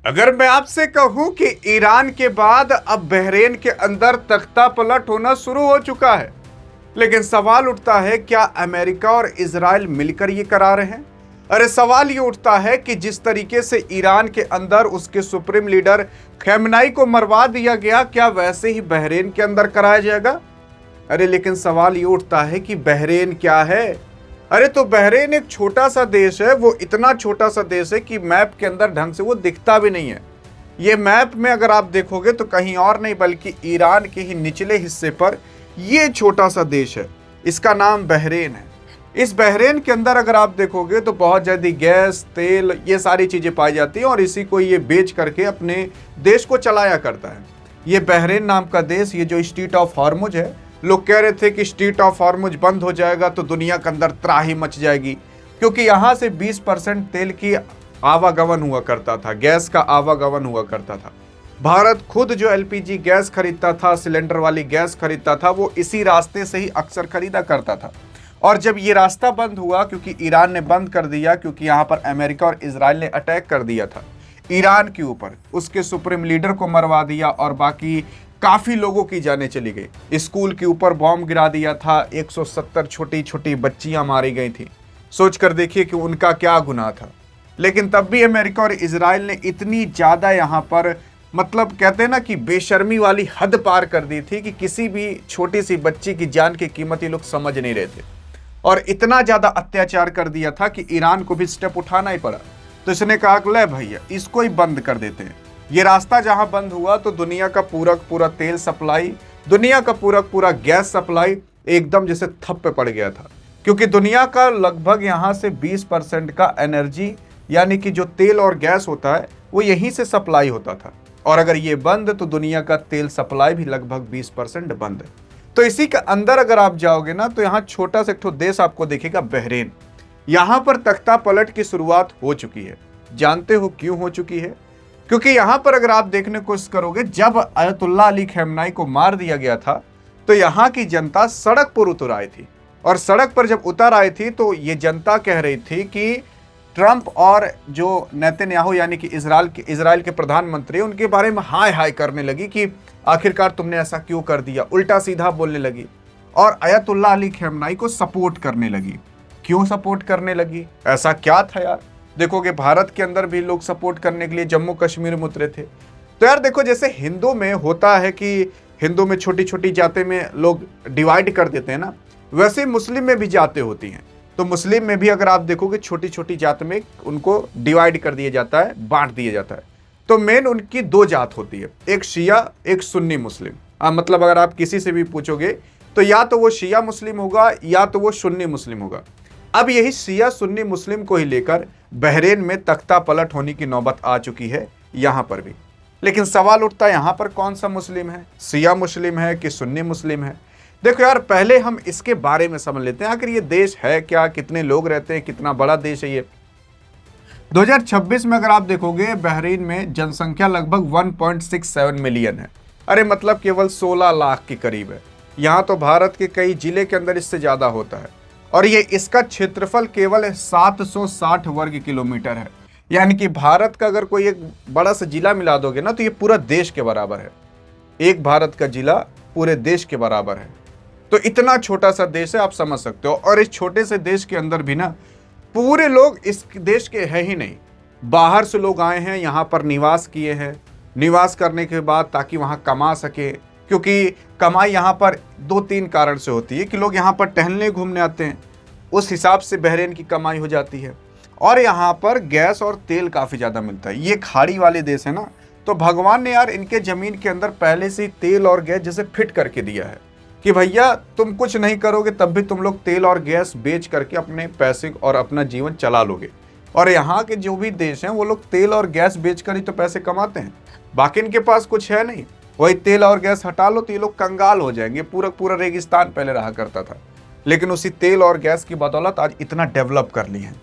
अगर मैं आपसे कहूं कि ईरान के बाद अब बहरेन के अंदर तख्ता पलट होना शुरू हो चुका है, लेकिन सवाल उठता है क्या अमेरिका और इजराइल मिलकर ये करा रहे हैं? अरे सवाल ये उठता है कि जिस तरीके से ईरान के अंदर उसके सुप्रीम लीडर खamenei को मरवा दिया गया, क्या वैसे ही बहरेन के अंदर कराया जाएगा? अरे लेकिन सवाल ये उठता है कि बहरेन क्या है? अरे तो बहरेन एक छोटा सा देश है, वो इतना छोटा सा देश है कि मैप के अंदर ढंग से वो दिखता भी नहीं है। ये मैप में अगर आप देखोगे तो कहीं और नहीं बल्कि ईरान के ही निचले हिस्से पर ये छोटा सा देश है, इसका नाम बहरेन है। इस बहरेन के अंदर अगर आप देखोगे तो बहुत ज़्यादा गैस, तेल, ये सारी चीज़ें पाई जाती हैं और इसी को ये बेच करके अपने देश को चलाया करता है। ये बहरेन नाम का देश, ये जो स्ट्रेट ऑफ हॉर्मुज है, लोग कह रहे थे कि स्ट्रेट ऑफ हॉर्मुज बंद हो जाएगा तो दुनिया के अंदर त्राही मच जाएगी, क्योंकि यहाँ से 20% तेल की आवागमन हुआ करता था, गैस का आवागमन हुआ करता था। भारत खुद जो एलपीजी गैस खरीदता था, सिलेंडर वाली गैस खरीदता था, वो इसी रास्ते से ही अक्सर खरीदा करता था। और जब ये रास्ता बंद हुआ, क्योंकि ईरान ने बंद कर दिया, क्योंकि यहाँ पर अमेरिका और इजराइल ने अटैक कर दिया था ईरान के ऊपर, उसके सुप्रीम लीडर को मरवा दिया और बाकी काफ़ी लोगों की जानें चली गई। स्कूल के ऊपर बॉम्ब गिरा दिया था, 170 छोटी छोटी बच्चियां मारी गई थी। सोच कर देखिए कि उनका क्या गुनाह था। लेकिन तब भी अमेरिका और इजराइल ने इतनी ज़्यादा यहाँ पर, मतलब कहते हैं ना कि बेशर्मी वाली हद पार कर दी थी कि किसी भी छोटी सी बच्ची की जान की कीमत ये लोग समझ नहीं रहे थे और इतना ज़्यादा अत्याचार कर दिया था कि ईरान को भी स्टेप उठाना ही पड़ा। तो इसने कहा कि ले भैया, इसको ही बंद कर देते हैं। ये रास्ता जहां बंद हुआ तो दुनिया का पूरा तेल सप्लाई, दुनिया का पूरा गैस सप्लाई एकदम जैसे ठप पे पड़ गया था, क्योंकि दुनिया का लगभग यहां से 20% का एनर्जी यानी कि जो तेल और गैस होता है वो यहीं से सप्लाई होता था। और अगर ये बंद तो दुनिया का तेल सप्लाई भी लगभग 20% बंद है। तो इसी के अंदर अगर आप जाओगे ना तो यहाँ छोटा सा एक ठो देश आपको दिखेगा, बहरेन। यहाँ पर तख्ता पलट की शुरुआत हो चुकी है। जानते हो क्यों हो चुकी है? क्योंकि यहाँ पर अगर आप देखने की कोशिश करोगे, जब अयतुल्ला अली खamenei को मार दिया गया था तो यहाँ की जनता सड़क पर उतर आई थी। और सड़क पर जब उतर आई थी तो ये जनता कह रही थी कि ट्रंप और जो नेतन्याहू यानी कि इजराइल के प्रधानमंत्री, उनके बारे में हाय हाय करने लगी कि आखिरकार तुमने ऐसा क्यों कर दिया, उल्टा सीधा बोलने लगी और अयतुल्ला अली खamenei को सपोर्ट करने लगी। क्यों सपोर्ट करने लगी? ऐसा क्या था यार? देखोगे भारत के अंदर भी लोग सपोर्ट करने के लिए जम्मू कश्मीर में उतरे थे। तो यार देखो, जैसे हिंदू में होता है कि हिंदू में छोटी छोटी जातें में लोग डिवाइड कर देते हैं ना, वैसे मुस्लिम में भी जातें होती हैं। तो मुस्लिम में भी अगर आप देखोगे छोटी छोटी जात में उनको डिवाइड कर दिया जाता है, बांट दिया जाता है। तो मेन उनकी 2 जात होती है, एक शिया, एक सुन्नी मुस्लिम। मतलब अगर आप किसी से भी पूछोगे तो या तो वो शिया मुस्लिम होगा या तो वो सुन्नी मुस्लिम होगा। अब यही शिया सुन्नी मुस्लिम को ही लेकर बहरेन में तख्ता पलट होने की नौबत आ चुकी है यहाँ पर भी। लेकिन सवाल उठता है यहाँ पर कौन सा मुस्लिम है, शिया मुस्लिम है कि सुन्नी मुस्लिम है? देखो यार, पहले हम इसके बारे में समझ लेते हैं आखिर ये देश है क्या, कितने लोग रहते हैं, कितना बड़ा देश है ये। 2026 में अगर आप देखोगे बहरीन में जनसंख्या लगभग 1.67 मिलियन है। अरे मतलब केवल 16 लाख के करीब है। यहाँ तो भारत के कई जिले के अंदर इससे ज़्यादा होता है और ये इसका क्षेत्रफल केवल 760 वर्ग किलोमीटर है। यानी कि भारत का अगर कोई एक बड़ा सा जिला मिला दोगे ना तो ये पूरा देश के बराबर है। एक भारत का जिला पूरे देश के बराबर है। तो इतना छोटा सा देश है, आप समझ सकते हो। और इस छोटे से देश के अंदर भी ना पूरे लोग इस देश के हैं ही नहीं, बाहर से लोग आए हैं, यहाँ पर निवास किए हैं। निवास करने के बाद ताकि वहाँ कमा सके, क्योंकि कमाई यहाँ पर 2-3 कारण से होती है कि लोग यहाँ पर टहलने घूमने आते हैं, उस हिसाब से बहरेन की कमाई हो जाती है। और यहाँ पर गैस और तेल काफ़ी ज़्यादा मिलता है। ये खाड़ी वाले देश है ना, तो भगवान ने यार इनके ज़मीन के अंदर पहले से ही तेल और गैस जैसे फिट करके दिया है कि भैया तुम कुछ नहीं करोगे तब भी तुम लोग तेल और गैस बेच करके अपने पैसे और अपना जीवन चला लोगे। और यहाँ के जो भी देश हैं वो लोग तेल और गैस बेच कर ही तो पैसे कमाते हैं, बाकी इनके पास कुछ है नहीं। वही तेल और गैस हटा लो तो ये लोग कंगाल हो जाएंगे। पूरा रेगिस्तान पहले रहा करता था, लेकिन उसी तेल और गैस की बदौलत आज इतना डेवलप कर ली है।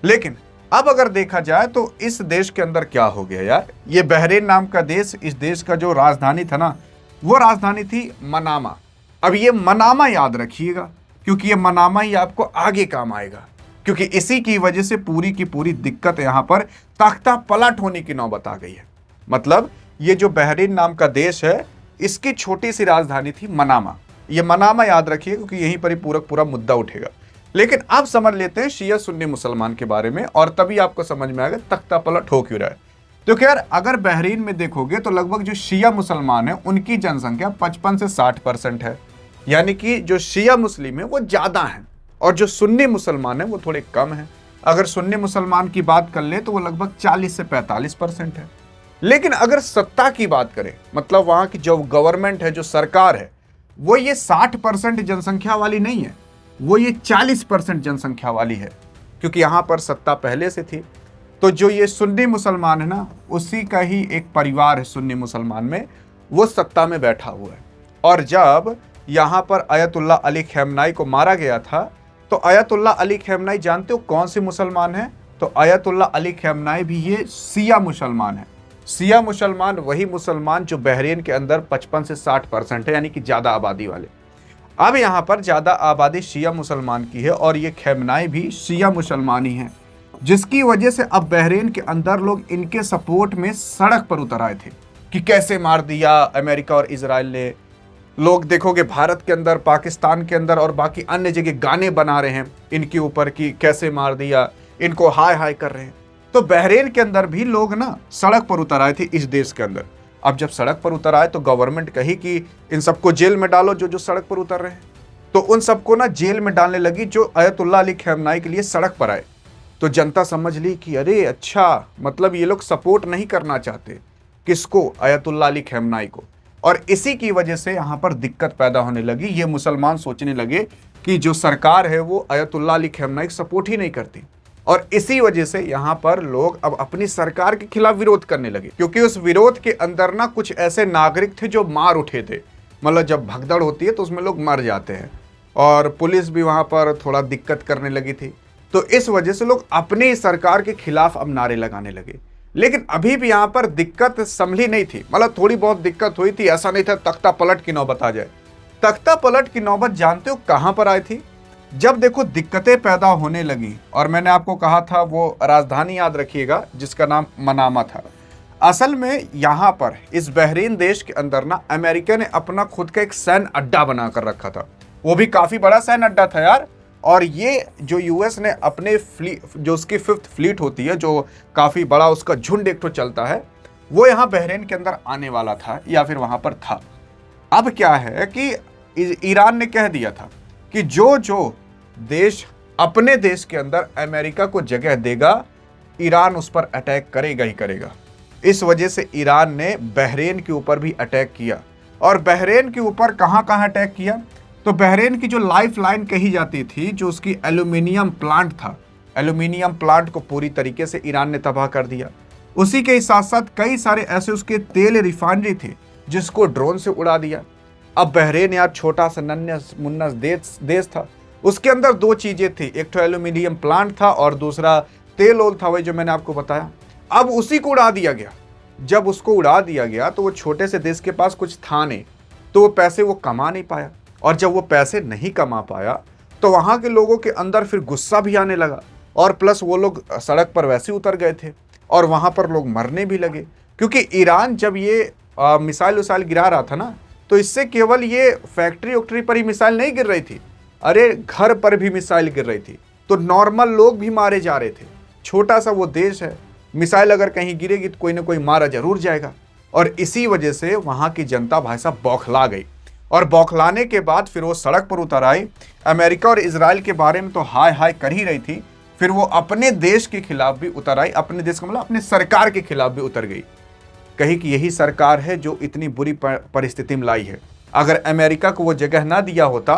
लेकिन अब अगर देखा जाए तो इस देश के अंदर क्या हो गया यार, ये बहरेन नाम का देश, इस देश का जो राजधानी था ना, वो राजधानी थी मनामा। अब ये मनामा याद रखिएगा, क्योंकि ये मनामा ही आपको आगे काम आएगा क्योंकि इसी की वजह से पूरी की पूरी दिक्कत यहां पर तख्ता पलट होने की नौबत आ गई है। मतलब ये जो बहरीन नाम का देश है, इसकी छोटी सी राजधानी थी मनामा। ये मनामा याद रखिए, क्योंकि यहीं पर ही पूरा मुद्दा उठेगा। लेकिन अब समझ लेते हैं शिया सुन्नी मुसलमान के बारे में, और तभी आपको समझ में आएगा तख्ता पलट हो क्यों रहा है। तो खैर, अगर बहरीन में देखोगे तो लगभग जो शिया मुसलमान है उनकी जनसंख्या 55 से 60% है, यानी कि जो शिया मुस्लिम है वो ज्यादा है और जो सुन्नी मुसलमान है वो थोड़े कम है। अगर सुन्नी मुसलमान की बात कर ले तो वो लगभग 40 से 45% है। लेकिन अगर सत्ता की बात करें, मतलब वहां की जो गवर्नमेंट है, जो सरकार है, वो ये 60% जनसंख्या वाली नहीं है, वो ये 40% जनसंख्या वाली है, क्योंकि यहां पर सत्ता पहले से थी। तो जो ये सुन्नी मुसलमान है ना, उसी का ही एक परिवार है सुन्नी मुसलमान में, वो सत्ता में बैठा हुआ है। और जब यहां पर अयतुल्ला अली खamenei को मारा गया था, तो अयतुल्ला अली खamenei जानते हो कौन से मुसलमान है? तो अयतुल्ला अली खamenei भी ये शिया मुसलमान है। शिया मुसलमान वही मुसलमान जो बहरीन के अंदर 55 से 60% है, यानी कि ज्यादा आबादी वाले। अब यहाँ पर ज्यादा आबादी शिया मुसलमान की है और ये खamenei भी शिया मुसलमान ही है, जिसकी वजह से अब बहरीन के अंदर लोग इनके सपोर्ट में सड़क पर उतर आए थे कि कैसे मार दिया अमेरिका और इजराइल ने। लोग देखोगे भारत के अंदर, पाकिस्तान के अंदर और बाकी अन्य जगह गाने बना रहे हैं इनके ऊपर कि कैसे मार दिया, इनको हाय हाय कर रहे हैं। तो बहरीन के अंदर भी लोग ना सड़क पर उतर आए थे इस देश के अंदर। अब जब सड़क पर उतर आए तो गवर्नमेंट कही कि इन सबको जेल में डालो जो जो सड़क पर उतर रहे हैं। तो उन सबको ना जेल में डालने लगी जो अयतुल्ला अली खamenei के लिए सड़क पर आए। तो जनता समझ ली कि अरे अच्छा, मतलब ये लोग सपोर्ट नहीं करना चाहते, किसको? अयतुल्ला अली खamenei को। और इसी की वजह से यहाँ पर दिक्कत पैदा होने लगी। ये मुसलमान सोचने लगे कि जो सरकार है वो अयतुल्ला अली खamenei सपोर्ट ही नहीं करती, और इसी वजह से यहाँ पर लोग अब अपनी सरकार के खिलाफ विरोध करने लगे, क्योंकि उस विरोध के अंदर ना कुछ ऐसे नागरिक थे जो मार उठे थे। मतलब जब भगदड़ होती है तो उसमें लोग मर जाते हैं, और पुलिस भी वहाँ पर थोड़ा दिक्कत करने लगी थी। तो इस वजह से लोग अपनी सरकार के खिलाफ अब नारे लगाने लगे। लेकिन अभी भी यहाँ पर दिक्कत संभली नहीं थी, मतलब थोड़ी बहुत दिक्कत हुई थी, ऐसा नहीं था तख्ता पलट की नौबत आ जाए। तख्ता पलट की नौबत जानते हो कहां पर आई थी? जब देखो दिक्कतें पैदा होने लगी, और मैंने आपको कहा था वो राजधानी याद रखिएगा जिसका नाम मनामा था। असल में यहाँ पर इस बहरीन देश के अंदर ना अमेरिका ने अपना खुद का एक सैन्य अड्डा बनाकर रखा था, वो भी काफी बड़ा सैन्य अड्डा था यार। और ये जो यूएस ने अपने जो उसकी 5th फ्लीट होती है, जो काफी बड़ा उसका झुंड एक तो चलता है, वो यहाँ बहरीन के अंदर आने वाला था या फिर वहां पर था। अब क्या है कि ईरान ने कह दिया था कि जो जो देश अपने देश के अंदर अमेरिका को जगह देगा, ईरान उस पर अटैक करेगा ही करेगा। इस वजह से ईरान ने बहरीन के ऊपर भी अटैक किया। और बहरीन के ऊपर कहां कहां अटैक किया? तो बहरीन की जो लाइफ लाइन कही जाती थी, जो उसकी एल्यूमिनियम प्लांट था, एल्यूमिनियम प्लांट को पूरी तरीके से ईरान ने तबाह कर दिया। उसी के साथ साथ कई सारे ऐसे उसके तेल रिफाइनरी थे जिसको ड्रोन से उड़ा दिया। अब बहरीन यार छोटा सा नन्हे मुन्ना देश था, उसके अंदर 2 चीजें थी, एक तो एल्यूमिनियम प्लांट था और दूसरा तेल ओल था, वही जो मैंने आपको बताया। अब उसी को उड़ा दिया गया। जब उसको उड़ा दिया गया तो वो छोटे से देश के पास कुछ था नहीं, तो वो पैसे वो कमा नहीं पाया। और जब वो पैसे नहीं कमा पाया तो वहां के लोगों के अंदर फिर गुस्सा भी आने लगा, और प्लस वो लोग सड़क पर वैसे उतर गए थे और वहां पर लोग मरने भी लगे। क्योंकि ईरान जब ये मिसाइल उसाइल गिरा रहा था ना, तो इससे केवल ये फैक्ट्री वैक्ट्री पर ही मिसाइल नहीं गिर रही थी, अरे घर पर भी मिसाइल गिर रही थी, तो नॉर्मल लोग भी मारे जा रहे थे। छोटा सा वो देश है, मिसाइल अगर कहीं गिरेगी तो कोई ना कोई मारा जरूर जाएगा। और इसी वजह से वहां की जनता भाई साहब बौखला गई, और बौखलाने के बाद फिर वो सड़क पर उतर आई। अमेरिका और इजराइल के बारे में तो हाय हाय कर ही रही थी, फिर वो अपने देश के खिलाफ भी उतर आई, अपने देश का मतलब अपने सरकार के खिलाफ भी उतर गई। कही कि यही सरकार है जो इतनी बुरी परिस्थिति में लाई है। अगर अमेरिका को वो जगह ना दिया होता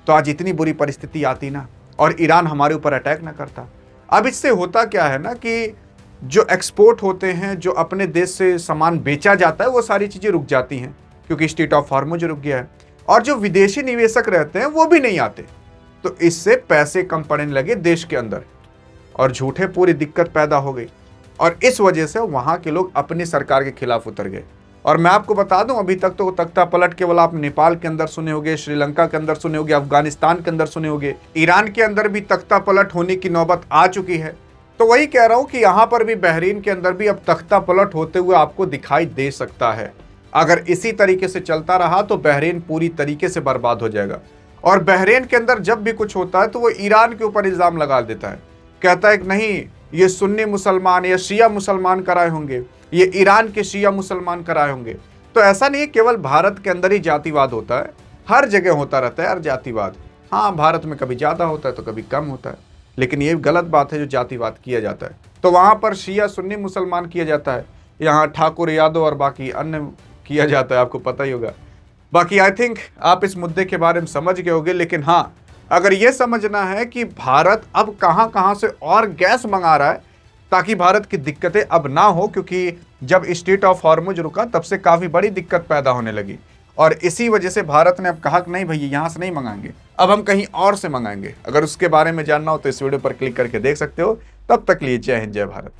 तो आज इतनी बुरी परिस्थिति आती ना, और ईरान हमारे ऊपर अटैक ना करता। अब इससे होता क्या है ना कि जो एक्सपोर्ट होते हैं, जो अपने देश से सामान बेचा जाता है, वो सारी चीज़ें रुक जाती हैं, क्योंकि स्ट्रेट ऑफ हॉर्मुज रुक गया है। और जो विदेशी निवेशक रहते हैं वो भी नहीं आते, तो इससे पैसे कम पड़ने लगे देश के अंदर, और झूठे पूरी दिक्कत पैदा हो गई। और इस वजह से वहां के लोग अपनी सरकार के खिलाफ उतर गए। और मैं आपको बता दूं, अभी तक तो तख्ता पलट केवल आप नेपाल के अंदर सुने होंगे, श्रीलंका के अंदर सुने होंगे, अफगानिस्तान के अंदर सुने होंगे, ईरान के अंदर भी तख्ता पलट होने की नौबत आ चुकी है। तो वही कह रहा हूं कि यहां पर भी बहरीन के अंदर भी अब तख्ता पलट होते हुए आपको दिखाई दे सकता है। अगर इसी तरीके से चलता रहा तो बहरीन पूरी तरीके से बर्बाद हो जाएगा। और बहरीन के अंदर जब भी कुछ होता है तो वो ईरान के ऊपर इल्जाम लगा देता है, कहता है कि नहीं ये सुन्नी मुसलमान या शिया मुसलमान कराए होंगे, ये ईरान के शिया मुसलमान कराए होंगे। तो ऐसा नहीं है केवल भारत के अंदर ही जातिवाद होता है, हर जगह होता रहता है हर जातिवाद। हाँ, भारत में कभी ज़्यादा होता है तो कभी कम होता है, लेकिन ये गलत बात है जो जातिवाद किया जाता है। तो वहाँ पर शिया सुन्नी मुसलमान किया जाता है, यहाँ ठाकुर यादव और बाकी अन्य किया जाता है, आपको पता ही होगा। बाकी आई थिंक आप इस मुद्दे के बारे में समझ गए होंगे। लेकिन हाँ, अगर ये समझना है कि भारत अब कहाँ कहाँ से और गैस मंगा रहा है ताकि भारत की दिक्कतें अब ना हो, क्योंकि जब स्ट्रेट ऑफ हॉर्मुज रुका तब से काफ़ी बड़ी दिक्कत पैदा होने लगी और इसी वजह से भारत ने अब कहा कि नहीं भैया यहाँ से नहीं मंगाएंगे, अब हम कहीं और से मंगाएंगे। अगर उसके बारे में जानना हो तो इस वीडियो पर क्लिक करके देख सकते हो। तब तक लिए जय हिंद जय भारत।